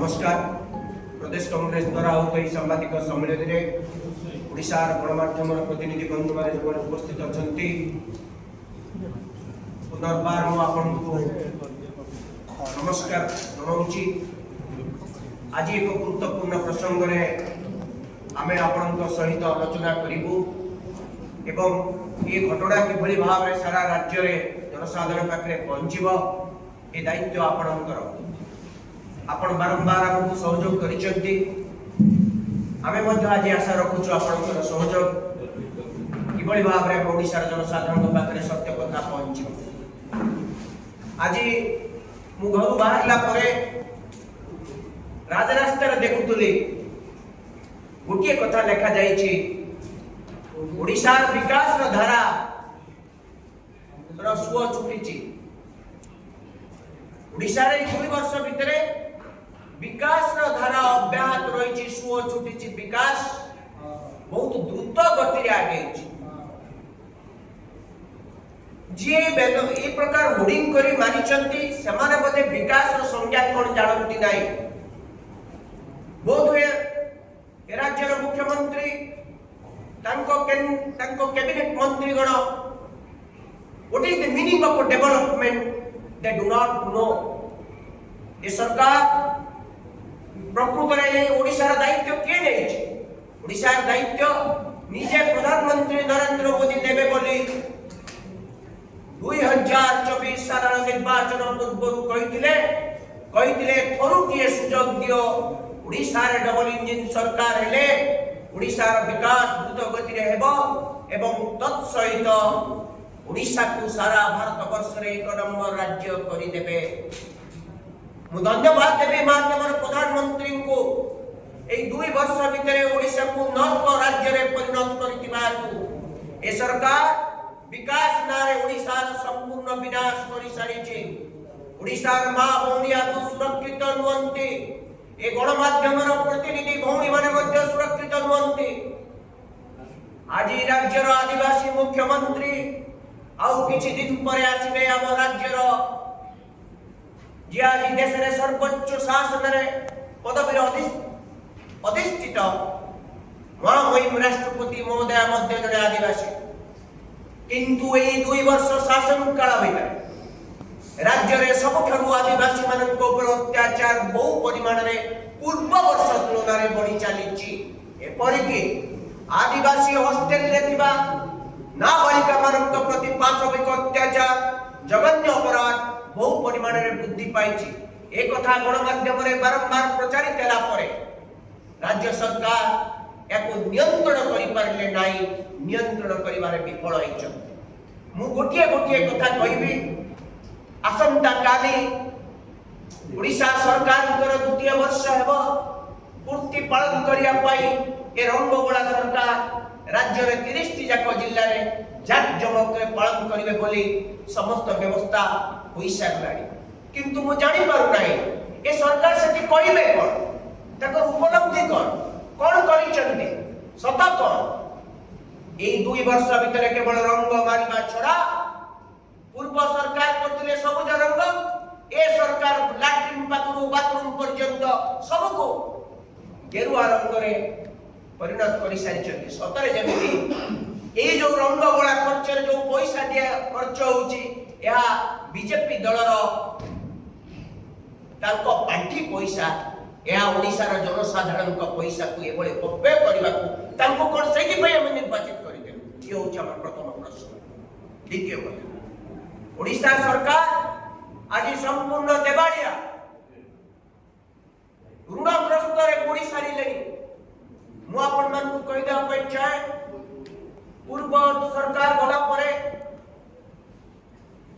नमस्कार। प्रदेश कांग्रेस द्वारा होता सांबादिक सम्मेलन में ओडिशार गणमाध्यम प्रतिनिधि बंधु मैंने जो उपस्थित अच्छा पुनर्बार नमस्कार जनाऊँगी। आज एक गुरुत्वपूर्ण प्रसंग में आम आपण सहित आलोचना करूँ एवं ये घटना किभली भाव में सारा राज्य में जनसाधारण पाखे पहुँचब ए दायित्व आपणकर आपण बारंबार आमको सहयोग करिसेंती। आमे मध्य आज आशा रखुछु आपणकर सहयोग किभली भाव में ओडिशार जनसाधारण पाखे सत्य कथा पहुँचब। आज मु घर बाहरला परे राजरास्तार देखुतली गोटे कथा लिखा जाइछि ओडिशार विकास धारा सुओ छुटी। ओडिशार 2 वर्ष भितर विकास धारा अब्याहत रही सुओ छुटी। विकास बहुत द्रुत गति आगे जी ए प्रकार होर्डिंग करी मारिचंती सेमाने बोधे विकास संज्ञा कौन जानती नहीं। बोध हुए राज्यर मुख्यमंत्री कैबिनेट मंत्रीगण what is the meaning of development they do not know. ये सरकार प्रकृत में ओडिशार दायित्व किए नहीं। ओडिशार दायित्व निजे प्रधानमंत्री नरेंद्र मोदी देवे बोली 2024 साधारण निर्वाचन पूर्व कही थरुटिए सुजोग दियो। ओडिशार डबल इंजिन सरकार हेले ओडिशार विकास द्रुत गति रे हेबो एवं तत्सहित ओडिशा को सारा भारत वर्ष रे 1 नंबर राज्य करि देबे। मु धन्यवाद देबे माननीय प्रधानमंत्री को ए 2 वर्ष भितर ओडिशा को नर्क राज्य रे परिणत करितिबा ए सरकार विकास नारे ओडिशार संपूर्ण विनाश करि सारिछि। ओडिशार मां भौणी आदि सुरक्षित नुहंती। ए गणमाध्यम प्रतिनिधि भौणी माने मध्य सुरक्षित नुहंती। आज राज्यर आदिवासी मुख्यमंत्री आउ किछि दिन पर आसीबे हम राज्यर जे आज देश रे सर्वोच्च शासन रे पदवी अधिष्ठित महामहिम राष्ट्रपति महोदय मध्य जड़े आदिवासी। किंतु ए 2 वर्ष शासन काल भितर राज्य रे सबठारु आदिवासी मानक ऊपर अत्याचार बहु परिमाण रे पूर्व वर्ष तुलना रे बढ़ी चलीछि। एपरिकि आदिवासी हॉस्टेल रे थिबा नाबालिका मानक प्रति पाशविक अत्याचार जघन्य अपराध बहु परिमाण रे वृद्धि पाइछि। ए कथा गणमाध्यम रे बारंबार प्रचारित होला परे राज्य सरकार एको नियंत्रण करि पारले नाही। नियंत्रण करिवारे विफल होइछ। मु गोटिए कथा कहिबी आसंता काली ओडिशा सरकार द्वितीय वर्ष हेब पूर्ति पालन करिया पाई ए रंगगोला सरकार राज्य रे 30 टी जाक जिल्ला रे जाक जमक रे पालन करिवे बोली समस्त व्यवस्था होई सारलाडी। किंतु मु जानि पारु नाही ए सरकार सेति कहिबे कोन ताको उपलब्धि कोन करिचंती सता कोन। ए 2 वर्ष भितर केवल रंग मारिबा छडा पूर्व सरकार करथिले सबुज रंग ए सरकार लैट्रिन पाखरु बाथरूम पर्यंत सबको गेरुआ रंग रे परिणत करि सारिचंती। सतरे जेमिति ए जो रंग गोला खर्च रे जो पैसा दिया खर्च होउची या बीजेपी दलर ताको पार्टी पैसा या ओडिशार जनसाधारण को पैसा को एबळे अपव्यय करबा को ताको कोन सेति पय हम निर्वाचित करि देलु। ये होचा हमर प्रथम प्रश्न। द्वितीय कथा ओडिशा सरकार आज संपूर्ण देवालिया ऋणग्रस्त रे बुड़ी सारी लेनी। मु आपन मान को कहि दे अपेक्षा पूर्व सरकार गला परे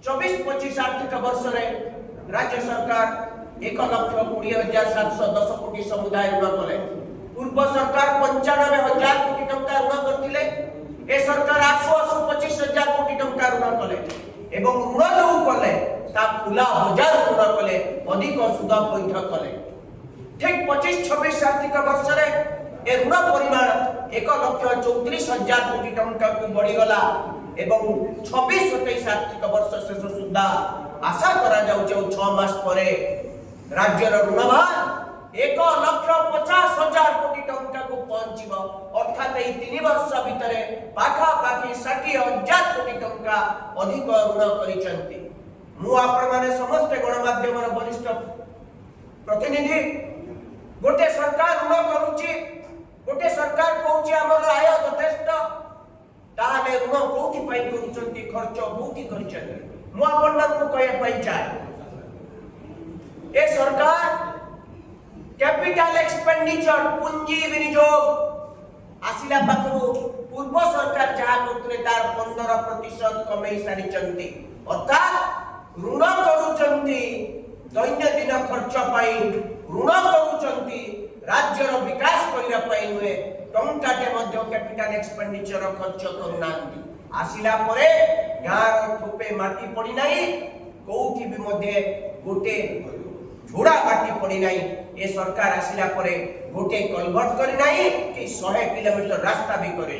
24-25 आर्थिक वर्ष रे राज्य सरकार 1,20,710 कोटी समुदाय ऋण कले। पूर्व सरकार 95,000 कोटी टंका ऋण करथिले। ए सरकार 25,000 कोटी टंका ऋण कले एवं ऋण जो कले ता खुला बाजार ऋण कले अधिक सुद पैठ कले। ठीक 25-26 आर्थिक वर्ष रे ए ऋण परिमाण 1,34,000 कोटी टंका को बढ़ी गला एवं 26-27 आर्थिक वर्ष शेष सुद्धा आशा करा जाउछ 6 मास परे राज्यर ऋणभार 1,50,000 कोटी टंका को पहुंचीब अर्थात ये 3 वर्ष भितर पाखापाखि 60,000 कोटी टंका अधिक ऋण करिसंती। मु आपण माने समस्त गणमाध्यम वरिष्ठ प्रतिनिधि गोटे सरकार ऋण करूची, गोटे सरकार कहूची हमर आय यथेष्ट, ताले ऋण कोथि पई करूचंती, खर्च कोथि करिसंती। मु आपनको कहय पई चाहे ए सरकार कैपिटल एक्सपेंडिचर पूंजी विनियोग आसिला पाखरु पूर्व सरकार जहा करथले तार 15% कमई सारी चंती, अर्थात ऋण करूचंती दैनंदिन खर्च पाई, ऋण करूचंती राज्यर विकास करिया पाई नुए, टंकाटे मध्य कैपिटल एक्सपेंडिचर खर्च करूनांती। आसिला परे गार ठोपे माटी पड़ी नाही, कोठी भी मध्य गोटे झोड़ा माटी पड़ी नाही। ए सरकार आसिला परे गोटे कलवर्ट करी नाही कि 100 किलोमीटर रास्ता भी करे।